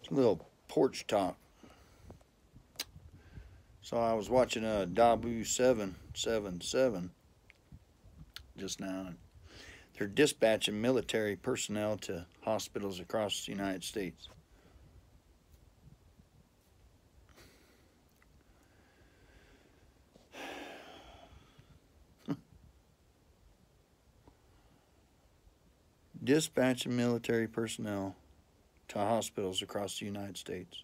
It's a little porch talk. So I was watching Dabu 777 just now. They're dispatching military personnel to hospitals across the United States. Dispatching military personnel to hospitals across the United States.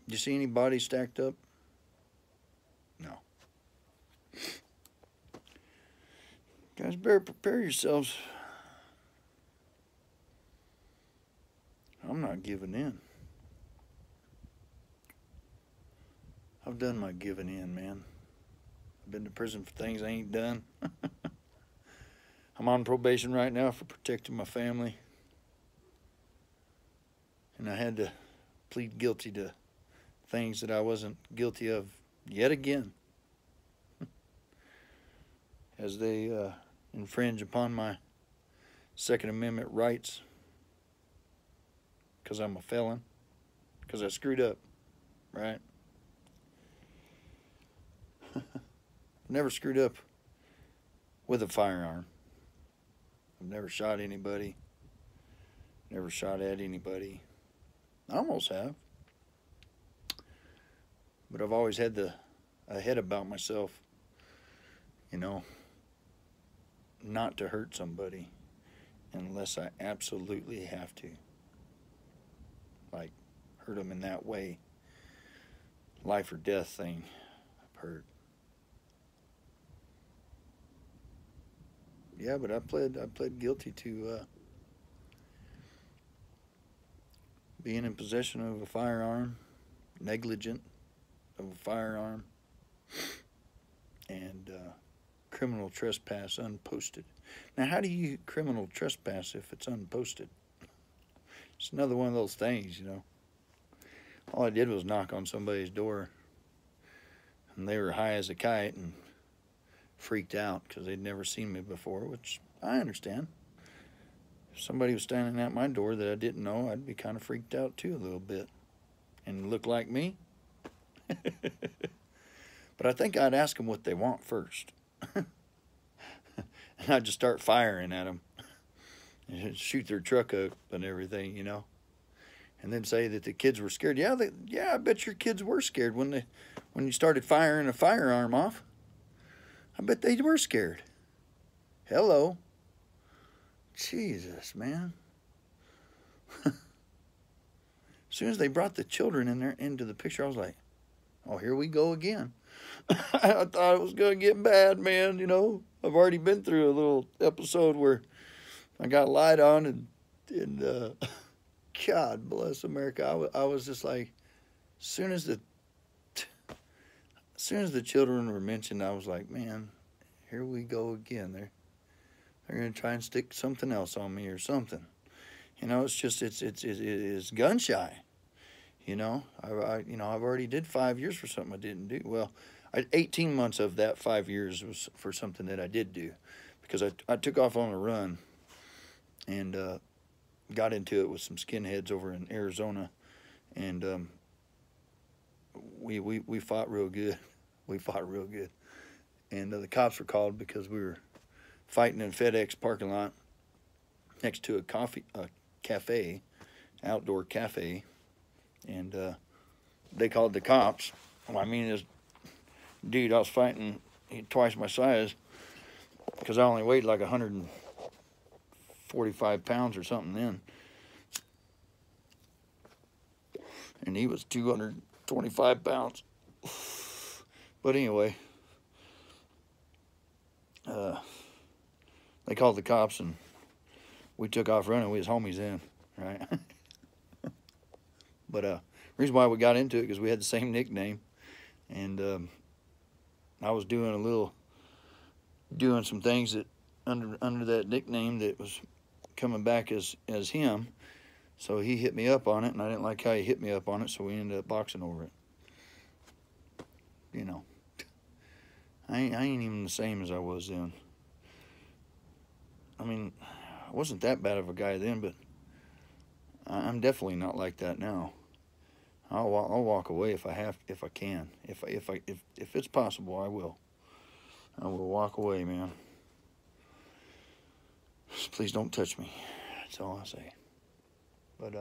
Do you see any bodies stacked up? No. Guys, better prepare yourselves. I'm not giving in. I've done my giving in, man. I've been to prison for things I ain't done. I'm on probation right now for protecting my family. And I had to plead guilty to things that I wasn't guilty of yet again. As they infringe upon my Second Amendment rights. Because I'm a felon. Because I screwed up. Right? Never screwed up with a firearm. I've never shot anybody. Never shot at anybody. I almost have. But I've always had a head about myself, you know, not to hurt somebody unless I absolutely have to. Like, hurt them in that way. Life or death thing, I've heard. Yeah, but I pled guilty to being in possession of a firearm, negligent of a firearm, and criminal trespass unposted. Now, how do you criminal trespass if it's unposted? It's another one of those things, you know. All I did was knock on somebody's door, and they were high as a kite and freaked out because they'd never seen me before, which I understand. If somebody was standing at my door that I didn't know, I'd be kind of freaked out too a little bit. And look like me. But I think I'd ask them what they want first. And I'd just start firing at them. And shoot their truck up and everything, you know. And then say that the kids were scared. Yeah, I bet your kids were scared when you started firing a firearm off. I bet they were scared. Hello. Jesus, man. As soon as they brought the children into the picture, I was like, oh, here we go again. I thought it was going to get bad, man, you know. I've already been through a little episode where I got lied on, and God bless America. I was just like, as soon as the children were mentioned, I was like, man, here we go again. They're going to try and stick something else on me or something. You know, it's just, it's gun shy. You know, I've already did 5 years for something I didn't do. Well, 18 months of that 5 years was for something that I did do. Because I took off on a run and got into it with some skinheads over in Arizona. And we fought real good. We fought real good. And the cops were called because we were fighting in a FedEx parking lot next to a cafe, outdoor cafe. And they called the cops. Well, I mean, this dude I was fighting, he twice my size, because I only weighed like 145 pounds or something then. And he was 225 pounds. But anyway, they called the cops and we took off running. We was homies then, right? But reason why we got into it because we had the same nickname, and I was doing some things that under that nickname that was coming back as him. So he hit me up on it, and I didn't like how he hit me up on it, so we ended up boxing over it. You know, I ain't even the same as I was then. I mean, I wasn't that bad of a guy then, but I'm definitely not like that now. I'll walk away if I can. If it's possible, I will. I will walk away, man. Please don't touch me. That's all I say. But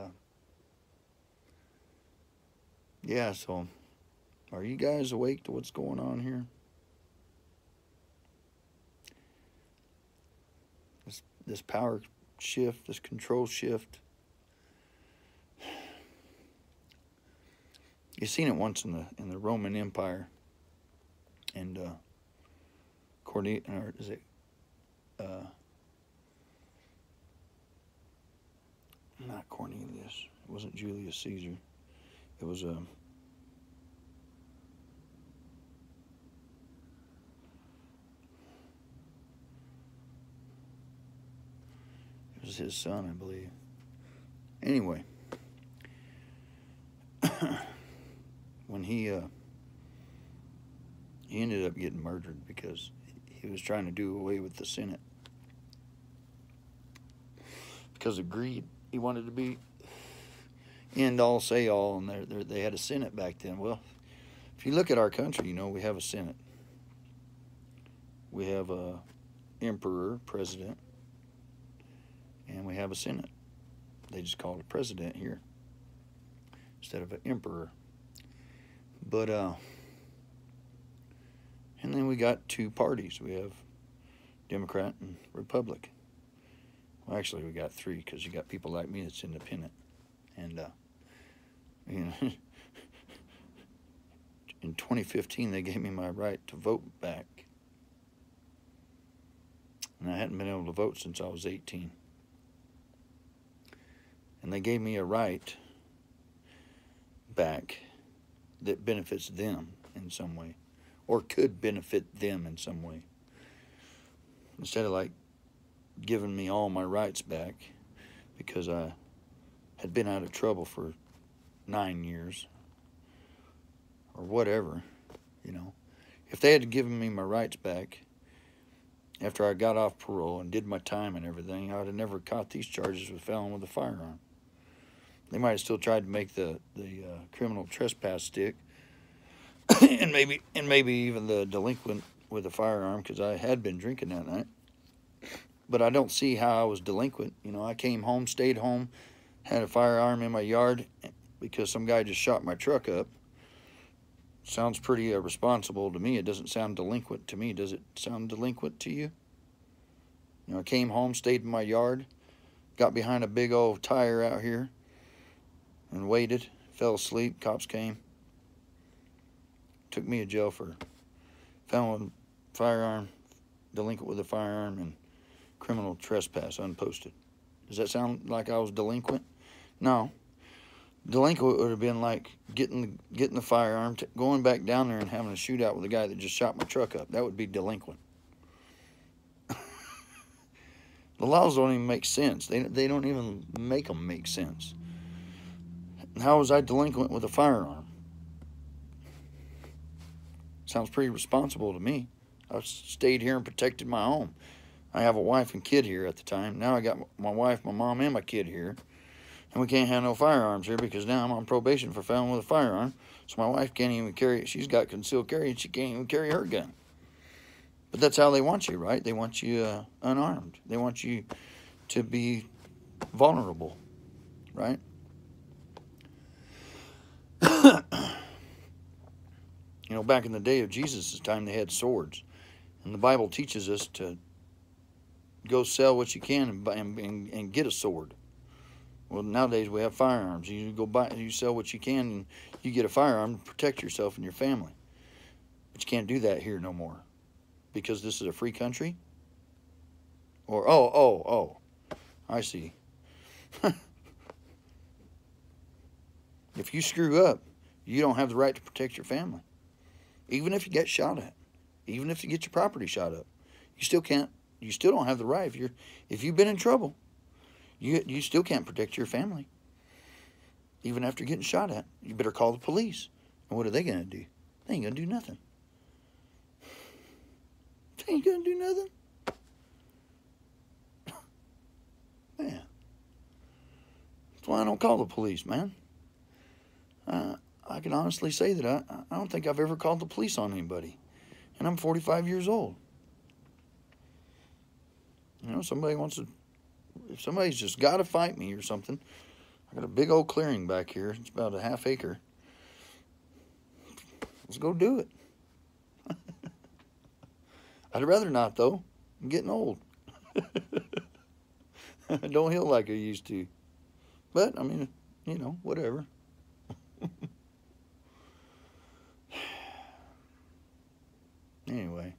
yeah. So, are you guys awake to what's going on here? This power shift, this control shift. You've seen it once in the Roman Empire, and or is it not Cornelius? It wasn't Julius Caesar. It was his son, I believe. Anyway, when he ended up getting murdered because he was trying to do away with the Senate because of greed. He wanted to be end all, say all, and they had a Senate back then. Well, if you look at our country, you know, we have a Senate. We have a emperor, president, and we have a Senate. They just call it president here instead of an emperor. But and then we got two parties. We have Democrat and Republican. Well, actually, we got three because you got people like me that's independent. And you know, in 2015, they gave me my right to vote back, and I hadn't been able to vote since I was 18. And they gave me a right back that benefits them in some way, or could benefit them in some way. Instead of like giving me all my rights back because I had been out of trouble for 9 years or whatever, you know. If they had given me my rights back after I got off parole and did my time and everything, I would have never caught these charges with felon with a firearm. They might have still tried to make the criminal trespass stick, and maybe even the delinquent with a firearm, because I had been drinking that night. But I don't see how I was delinquent. You know, I came home, stayed home, had a firearm in my yard because some guy just shot my truck up. Sounds pretty responsible to me. It doesn't sound delinquent to me. Does it sound delinquent to you? You know, I came home, stayed in my yard, got behind a big old tire out here, and waited, fell asleep. Cops came, took me to jail for felon with firearm, delinquent with a firearm, and criminal trespass unposted. Does that sound like I was delinquent? No. Delinquent would have been like getting the firearm, going back down there and having a shootout with the guy that just shot my truck up. That would be delinquent. The laws don't even make sense. They don't even make them make sense. How was I delinquent with a firearm? Sounds pretty responsible to me. I stayed here and protected my home. I have a wife and kid here at the time. Now I got my wife, my mom, and my kid here. And we can't have no firearms here because now I'm on probation for felon with a firearm. So my wife can't even carry it. She's got concealed carry and she can't even carry her gun. But that's how they want you, right? They want you unarmed. They want you to be vulnerable, right? You know, back in the day of Jesus' time, they had swords. And the Bible teaches us to go sell what you can and get a sword. Well, nowadays we have firearms. You go buy, you sell what you can, and you get a firearm to protect yourself and your family. But you can't do that here no more, because this is a free country. Or I see. If you screw up, you don't have the right to protect your family, even if you get shot at, even if you get your property shot up. You still can't. You still don't have the right. If you've been in trouble, you still can't protect your family, even after getting shot at. You better call the police. And what are they gonna do? They ain't gonna do nothing. They ain't gonna do nothing. Man, why I don't call the police, man. I can honestly say that I don't think I've ever called the police on anybody. And I'm 45 years old. You know, somebody wants to, if somebody's just got to fight me or something, I got a big old clearing back here. It's about a half acre. Let's go do it. I'd rather not, though. I'm getting old. I don't heal like I used to. But, I mean, you know, whatever. Anyway,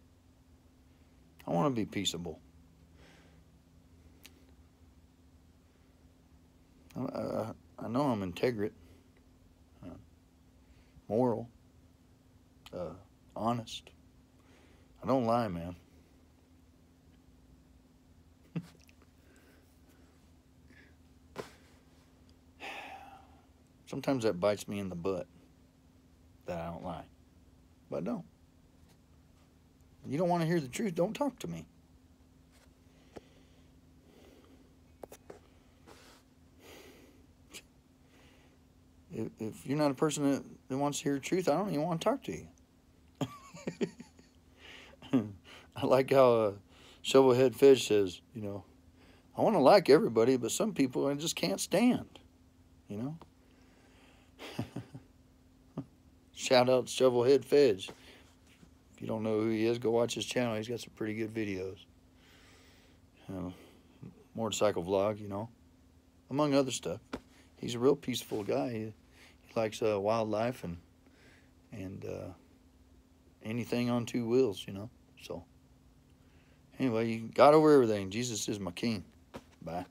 I want to be peaceable. I know I'm integrate, moral, honest. I don't lie, man. Sometimes that bites me in the butt that I don't lie, but I don't. You don't want to hear the truth, don't talk to me. If you're not a person that wants to hear the truth, I don't even want to talk to you. I like how Shovelhead Fish says, you know, I want to like everybody, but some people I just can't stand, you know. Shout out to Shovelhead Fish. If you don't know who he is, go watch his channel. He's got some pretty good videos. Motorcycle vlog, you know, among other stuff. He's a real peaceful guy. He likes wildlife and anything on two wheels, you know. So, anyway, God over everything. Jesus is my king. Bye.